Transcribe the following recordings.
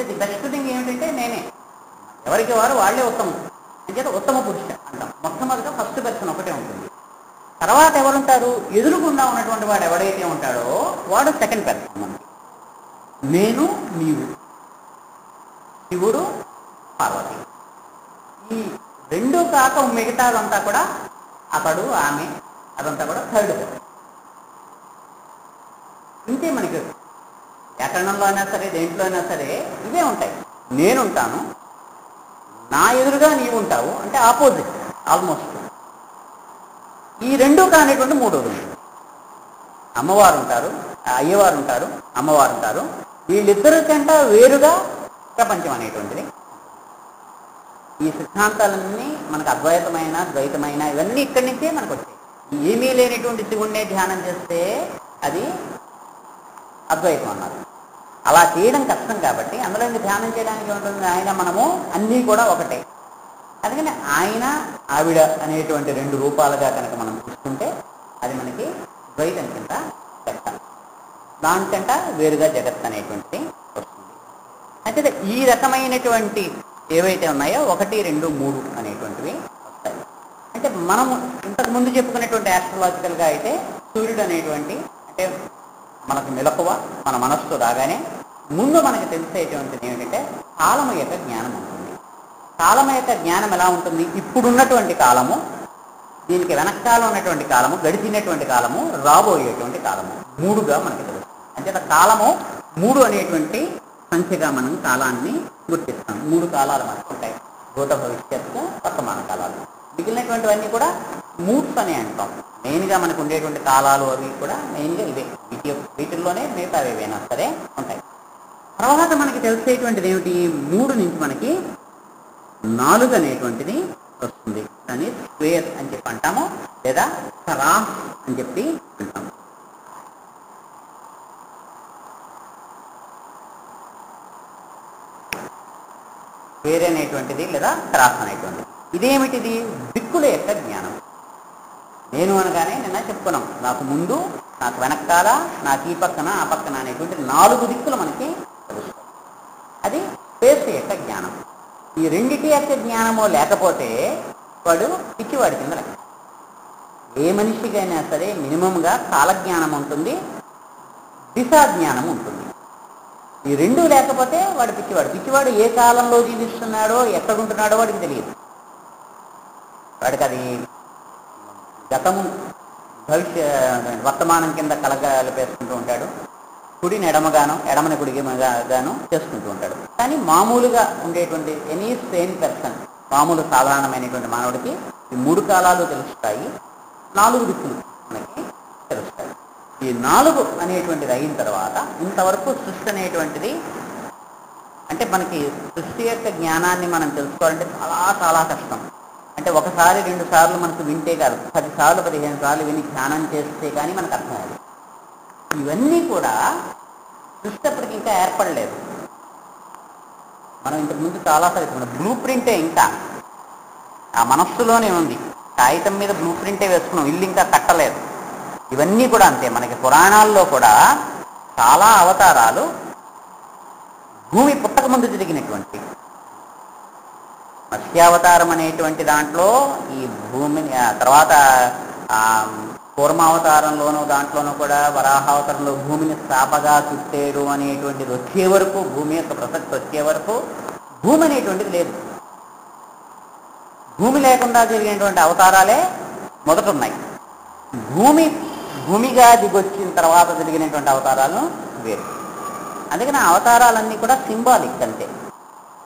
The best thing ఏమిటంటే నేనే, ఎవరికి వారు వాళ్ళే ఉత్తమం అంటే ఉత్తమ పురుష అంటాం. మొట్టమొదట ఫస్ట్ పర్సన్ ఒకటే ఉంటుంది. తర్వాత ఎవరుంటారు, ఎదురుగుండా ఉన్నటువంటి వాడు ఎవడైతే ఉంటాడో వాడు సెకండ్ పర్సన్. మనకి నేను, నీవు, శివుడు, పార్వతి, ఈ రెండు కాక మిగతాదంతా కూడా అతడు, ఆమె, అదంతా కూడా థర్డ్ పర్సన్. ఇంతే మనకి వ్యాకరణంలో అయినా సరే దేంట్లో అయినా సరే ఇవే ఉంటాయి. నేనుంటాను, నా ఎదురుగా నీవు ఉంటావు అంటే ఆపోజిట్ ఆల్మోస్ట్. ఈ రెండు కానిటువంటి మూడోది ఉంటుంది. అమ్మవారు ఉంటారు, అయ్యవారు ఉంటారు, అమ్మవారు ఉంటారు. వీళ్ళిద్దరి కంటే వేరుగా ప్రపంచం అనేటువంటిది. ఈ సిద్ధాంతాలన్నీ మనకు అద్వైతమైన ద్వైతమైన ఇవన్నీ ఇక్కడి నుంచే మనకు వచ్చాయి. ఏమీ లేనటువంటి శివుణ్ణే ధ్యానం చేస్తే అది అద్వైతం అన్నారు. అలా చేయడం కష్టం కాబట్టి అందులో ధ్యానం చేయడానికి ఉంటుంది. ఆయన మనము అన్నీ కూడా ఒకటే. అందుకని ఆయన ఆవిడ అనేటువంటి రెండు రూపాలుగా కనుక మనం చూసుకుంటే అది మనకి ద్వైతం కింద లెక్క. దానికంట వేరుగా జగత్ అనేటువంటిది వస్తుంది. అయితే ఈ రకమైనటువంటి ఏవైతే ఉన్నాయో 1, 2, 3 అనేటువంటివి వస్తాయి. అంటే మనము ఇంతకు ముందు చెప్పుకునేటువంటి ఆస్ట్రాలజికల్గా అయితే సూర్యుడు అనేటువంటి అంటే మనకు మెలకువ మన మనస్సు రాగానే ముందు మనకు తెలిసేటువంటిది ఏమిటంటే కాలము యొక్క జ్ఞానం ఉంటుంది. కాలము యొక్క జ్ఞానం ఎలా ఉంటుంది, ఇప్పుడున్నటువంటి కాలము, దీనికి వెనకాల ఉన్నటువంటి కాలము, గడిచినటువంటి కాలము, రాబోయేటువంటి కాలము, 3గా మనకి తెలుస్తుంది. అంటే కాలము 3 అనేటువంటి సంఖ్యగా మనం కాలాన్ని గుర్తిస్తాం. 3 కాలాలు మనకు ఉంటాయి, భూత భవిష్యత్తు వర్తమాన కాలాలు. మిగిలినటువంటివన్నీ కూడా మూడ్స్ అని అంటాం. మెయిన్గా మనకు ఉండేటువంటి కాలాలు అవి కూడా మెయిన్గా ఇవే. వీటిల్లోనే మిగతా ఏవైనా సరే ఉంటాయి. తర్వాత మనకి తెలిసేటువంటిది ఏమిటి, 3 నుంచి మనకి 4 అనేటువంటిది వస్తుంది. దాన్ని స్క్వేర్ అని చెప్పి అంటాము, లేదా క్రాస్ అని చెప్పి అంటాము. స్క్వేర్ అనేటువంటిది లేదా క్రాస్ అనేటువంటిది. ఇదేమిటిది, దిక్కుల యొక్క జ్ఞానం. నేను అనగానే నిన్న చెప్పుకున్నాం, నాకు ముందు, నాకు వెనకాల, నాకు ఈ పక్కన, ఆ పక్కన అనేటువంటి 4 దిక్కులు మనకి తెలుస్తాయి. అది స్పేస్ యొక్క జ్ఞానం. ఈ రెండిటి యొక్క జ్ఞానము లేకపోతే వాడు పిచ్చివాడి కింద లెక్క. ఏ మనిషికైనా సరే మినిమంగా కాలజ్ఞానం ఉంటుంది, దిశా జ్ఞానం ఉంటుంది. ఈ రెండు లేకపోతే వాడు పిచ్చివాడు. పిచ్చివాడు ఏ కాలంలో జీవిస్తున్నాడో ఎక్కడుంటున్నాడో వాడికి తెలియదు. వాడికి అది గతము వర్తమానం కింద కలగలిపేసుకుంటూ ఉంటాడు. కుడిని ఎడమగాను, ఎడమని కుడిగాను చేసుకుంటూ ఉంటాడు. కానీ మామూలుగా ఉండేటువంటి ఎనీ సేమ్ పర్సన్, మామూలు సాధారణమైనటువంటి మానవుడికి ఈ 3 కాలాలు తెలుస్తాయి, 4 దిక్కులు మనకి తెలుస్తాయి. ఈ 4 అనేటువంటిది అయిన తర్వాత ఇంతవరకు సృష్టి అనేటువంటిది అంటే మనకి సృష్టి యొక్క జ్ఞానాన్ని మనం తెలుసుకోవాలంటే చాలా చాలా కష్టం. అంటే 1 సారి 2 సార్లు మనకు వింటే కాదు, 10 సార్లు 15 సార్లు విని ధ్యానం చేస్తే కానీ మనకు అర్థం అవ్వదు. ఇవన్నీ కూడా సృష్టి అప్పటికి ఇంకా ఏర్పడలేదు. మనం ఇంతకుముందు చాలాసార్లు మన బ్లూ ప్రింటే ఇంకా ఆ మనస్సులోనే ఉంది. కాగితం మీద బ్లూ ప్రింటే వేసుకున్నాం, ఇల్లు ఇంకా కట్టలేదు. ఇవన్నీ కూడా అంతే. మనకి పురాణాల్లో కూడా చాలా అవతారాలు భూమి పుట్టక ముందు జరిగినటువంటి. మత్స్యావతారం అనేటువంటి దాంట్లో ఈ భూమిని, తర్వాత కూర్మావతారంలోనూ దాంట్లోనూ కూడా వరాహావతారంలో భూమిని స్థాపగా చుట్టారు అనేటువంటిది వచ్చే వరకు, భూమి యొక్క ప్రసక్తి వచ్చే వరకు భూమి అనేటువంటిది లేదు. భూమి లేకుండా జరిగినటువంటి అవతారాలే మొదట ఉన్నాయి. భూమిగా దిగొచ్చిన తర్వాత జరిగినటువంటి అవతారాలను వేరు. అందుకని ఆ అవతారాలన్నీ కూడా సింబాలిక్ అంతే.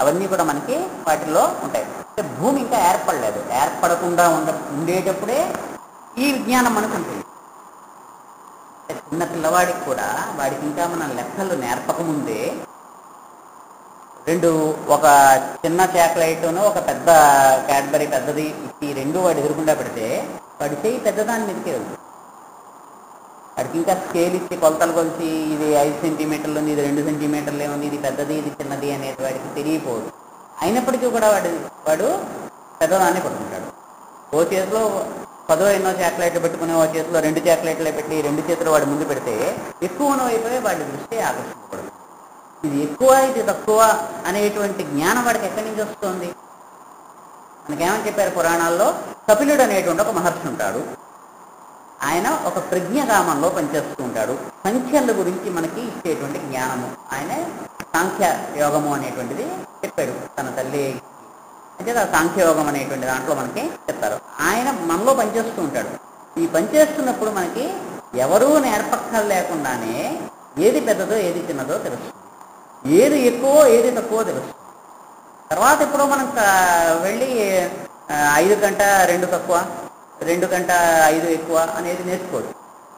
అవన్నీ కూడా మనకి వాటిల్లో ఉంటాయి. అంటే భూమి ఇంకా ఏర్పడలేదు. ఏర్పడకుండా ఉండేటప్పుడే ఈ విజ్ఞానం మనకు ఉంటుంది. చిన్న పిల్లవాడికి కూడా వాడికి ఇంకా మన లెక్కలు నేర్పకముందే ఒక చిన్న చాక్లెట్ను ఒక పెద్ద క్యాడ్బరీ పెద్దది ఈ 2 వాడు ఎదురుకుండా పెడితే వాడి చేయి పెద్దదాని మీదకే వెళ్తుంది. వాడికి ఇంకా స్కేల్ ఇచ్చి కొలతలు కొలిచి ఇది 5 సెంటీమీటర్లు ఉంది, ఇది 2 సెంటీమీటర్లు ఏముంది, ఇది పెద్దది ఇది చిన్నది అనేది వాడికి తెలియపోదు. అయినప్పటికీ కూడా వాడు పెద్దదాన్ని పట్టుకుంటాడు. ఓ చేతిలో 10 ఎన్నో చాక్లెట్లు పెట్టుకుని ఓ చేతిలో 2 చాక్లెట్లే పెట్టి 2 చేతులు వాడి ముందు పెడితే ఎక్కువ అయిపోయి వాడి దృష్టి ఆకర్షించబడుతుంది. ఇది ఎక్కువ ఇది తక్కువ అనేటువంటి జ్ఞానం వాడికి ఎక్కడి నుంచి వస్తుంది? మనకేమని చెప్పారు పురాణాల్లో? కపిలుడు అనేటువంటి ఒక మహర్షి ఉంటాడు. ఆయన ఒక ప్రజ్ఞాగామంలో పనిచేస్తూ ఉంటాడు. సంఖ్యల గురించి మనకి ఇచ్చేటువంటి జ్ఞానము ఆయన సాంఖ్య యోగము అనేటువంటిది చెప్పాడు తన తల్లి. అంటే ఆ సాంఖ్యయోగం అనేటువంటి దాంట్లో మనకి చెప్తారు. ఆయన మనలో పనిచేస్తూ ఉంటాడు. ఈ పనిచేస్తున్నప్పుడు మనకి ఎవరూ నేర్పక్కలు లేకుండానే ఏది పెద్దదో ఏది చిన్నదో తెలుస్తుంది, ఏది ఎక్కువో ఏది తక్కువో తెలుస్తుంది. తర్వాత ఎప్పుడో మనం వెళ్ళి 5 గంట 2 తక్కువ, 2 గంట 5 ఎక్కువ అనేది నేర్చుకోవచ్చు.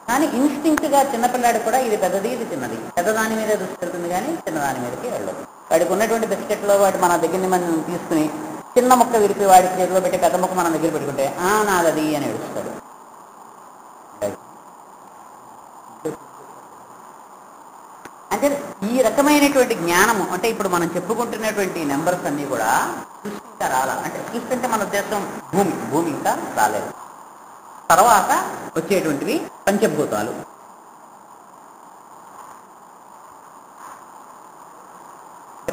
కానీ ఇన్స్టింక్ట్గా చిన్నపిల్లాడు కూడా ఇది పెద్దది ఇది చిన్నది, పెద్దదాని మీదే దృష్టి వెళ్తుంది కానీ చిన్నదాని మీదకి వెళ్ళదు. వాడికి ఉన్నటువంటి బిస్కెట్లో వాటి మన దగ్గర మనం తీసుకుని చిన్న మొక్క విరిపి వాడి చేతిలో పెట్టి పెద్ద మొక్క మన దగ్గర పెట్టుకుంటే నాదది అని ఏడుస్తాడు. అంటే ఈ రకమైనటువంటి జ్ఞానము అంటే ఇప్పుడు మనం చెప్పుకుంటున్నటువంటి నెంబర్స్ అన్నీ కూడా సృష్టి ఇంకా రాలా. అంటే సృష్టి అంటే మన ఉద్దేశం భూమి ఇంకా రాలేదు. తర్వాత వచ్చేటువంటివి పంచభూతాలు.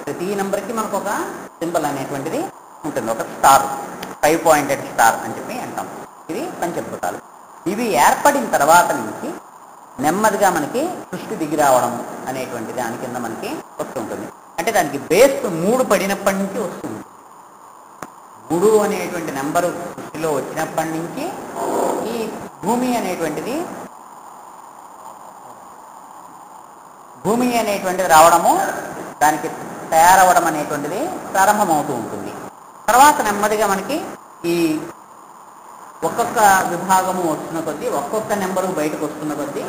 ప్రతి నెంబర్కి మనకు ఒక సింబల్ అనేటువంటిది ఉంటుంది, ఒక స్టార్, 5 పాయింటెడ్ స్టార్ అని చెప్పి అంటాం. ఇవి పంచభూతాలు. ఇవి ఏర్పడిన తర్వాత నుంచి నెమ్మదిగా మనకి సృష్టి దిగి రావడం అనేటువంటి దాని కింద మనకి వస్తుంటుంది. అంటే దానికి బేస్ 3 పడినప్పటి నుంచి వస్తుంది. 3 అనేటువంటి నెంబరు సృష్టిలో వచ్చినప్పటి నుంచి ఈ భూమి అనేటువంటిది రావడము, దానికి తయారవడం అనేటువంటిది ప్రారంభమవుతూ ఉంటుంది. తర్వాత నెమ్మదిగా మనకి ఈ ఒక్కొక్క విభాగము వస్తున్న కొద్దీ, ఒక్కొక్క నెంబరు బయటకు వస్తున్న కొద్దీ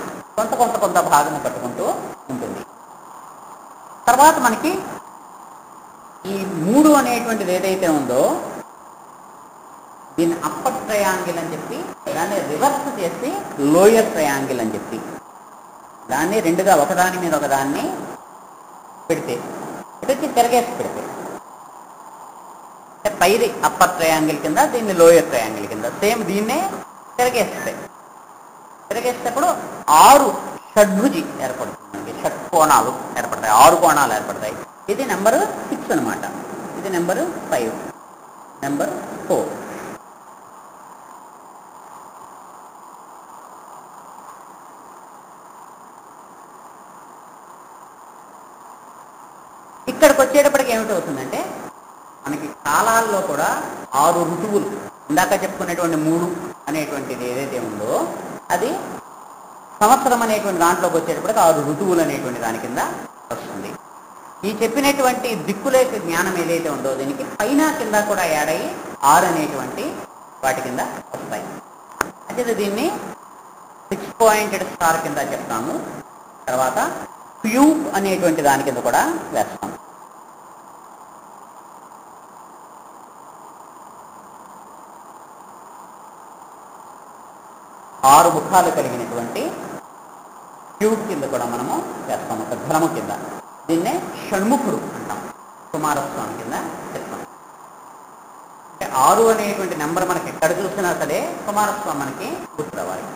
కొంత భాగము పట్టుకుంటూ ఉంటుంది. తర్వాత మనకి ఈ 3 అనేటువంటిది ఏదైతే ఉందో దీన్ని అప్పర్ ట్రయాంగిల్ అని చెప్పి, దాన్ని రివర్స్ చేసి లోయర్ ట్రయాంగిల్ అని చెప్పి, దాన్ని 2గా ఒకదాని మీద ఒకదాన్ని పెడితే తిరగేసి పెడితే అంటే పైది అప్పర్ ట్రయాంగిల్ కింద, దీన్ని లోయర్ ట్రయాంగిల్ కింద, సేమ్ దీన్నే తిరగేసేటప్పుడు 6 షడ్భుజి ఏర్పడుతుంది. షట్కోణాలు ఏర్పడతాయి, 6 కోణాలు ఏర్పడతాయి. ఇది నెంబరు 6 అనమాట. ఇది నెంబరు 5, నెంబర్ 4. ఇక్కడికి వచ్చేటప్పటికి ఏమిటవుతుందంటే మనకి కాలాల్లో కూడా 6 ఋతువులు, ఇందాక చెప్పుకునేటువంటి 3 అనేటువంటిది ఏదైతే ఉందో అది సంవత్సరం అనేటువంటి దాంట్లోకి వచ్చేటప్పటికి 6 ఋతువులు అనేటువంటి దాని కింద వస్తుంది. ఈ చెప్పినటువంటి దిక్కుల యొక్క జ్ఞానం ఏదైతే ఉందో దీనికి పైన కింద కూడా యాడ్ అయ్యి 6 అనేటువంటి వాటి కింద వస్తాయి. అంటే దీన్ని 6 పాయింటెడ్ స్టార్ కింద చెప్తాము. తర్వాత క్యూబ్ అనేటువంటి దాని కింద కూడా వేస్తాము. ఆరు ముఖాలు కలిగినటువంటి క్యూబ్ కింద కూడా మనము చేస్తాము, ఒక ఘనము కింద. దీన్నే షణ్ముఖుడు అంటాం, కుమారస్వామి కింద చెప్తాం. అంటే 6 అనేటువంటి నెంబర్ మనకి ఎక్కడ చూసినా సరే కుమారస్వామి మనకి గుర్తు రావాలి.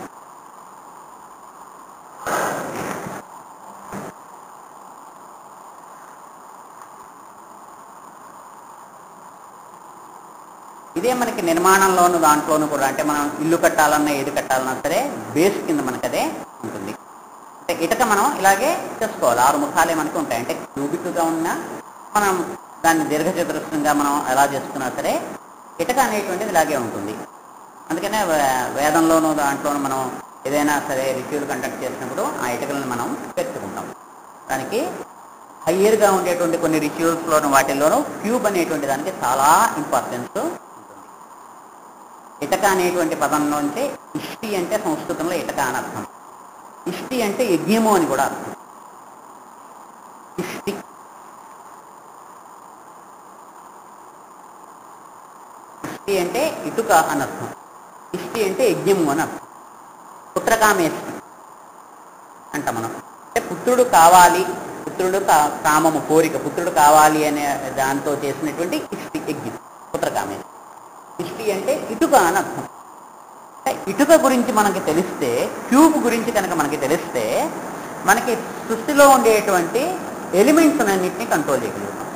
ఇదే మనకి నిర్మాణంలోను దాంట్లోనూ కూడా, అంటే మనం ఇల్లు కట్టాలన్నా ఏది కట్టాలన్నా సరే బేస్ కింద మనకు అదే ఉంటుంది. అంటే ఇటక మనం ఇలాగే చేసుకోవాలి, 6 ముఖాలే మనకి ఉంటాయి. అంటే క్యూబిక్గా ఉన్నా మనం దాన్ని దీర్ఘచతురస్రంగా మనం ఎలా చేసుకున్నా సరే ఇటక అనేటువంటిది ఇలాగే ఉంటుంది. అందుకనే వేదంలోనూ దాంట్లోనూ మనం ఏదైనా సరే రిచువల్ కండక్ట్ చేసినప్పుడు ఆ ఇటకలను మనం పెట్టుకుంటాం. దానికి హయ్యర్గా ఉండేటువంటి కొన్ని రిచువల్స్లోను వాటిల్లోనూ క్యూబ్ అనేటువంటి దానికి చాలా ఇంపార్టెన్స్. ఇటక అనేటువంటి పదంలోంచి ఇష్టి అంటే సంస్కృతంలో ఇటక అని అర్థం, ఇష్టి అంటే యజ్ఞము అని కూడా అర్థం. ఇష్టి ఇష్టి అంటే ఇటుక అని అర్థం, ఇష్టి అంటే యజ్ఞము అని అర్థం. పుత్రకామేష్టి అంట మనం, అంటే పుత్రుడు కావాలి, పుత్రుడు కామము కోరిక, పుత్రుడు కావాలి అనే దాంతో చేసినటువంటి ఇష్టి యజ్ఞం పుత్రకామేష్టి. ఇష్టి అంటే ఇటుక అని అర్థం. ఇటుక గురించి మనకి తెలిస్తే, క్యూబ్ గురించి కనుక మనకి తెలిస్తే మనకి సృష్టిలో ఉండేటువంటి ఎలిమెంట్స్ అన్నింటినీ కంట్రోల్ చేయగలుగుతాం.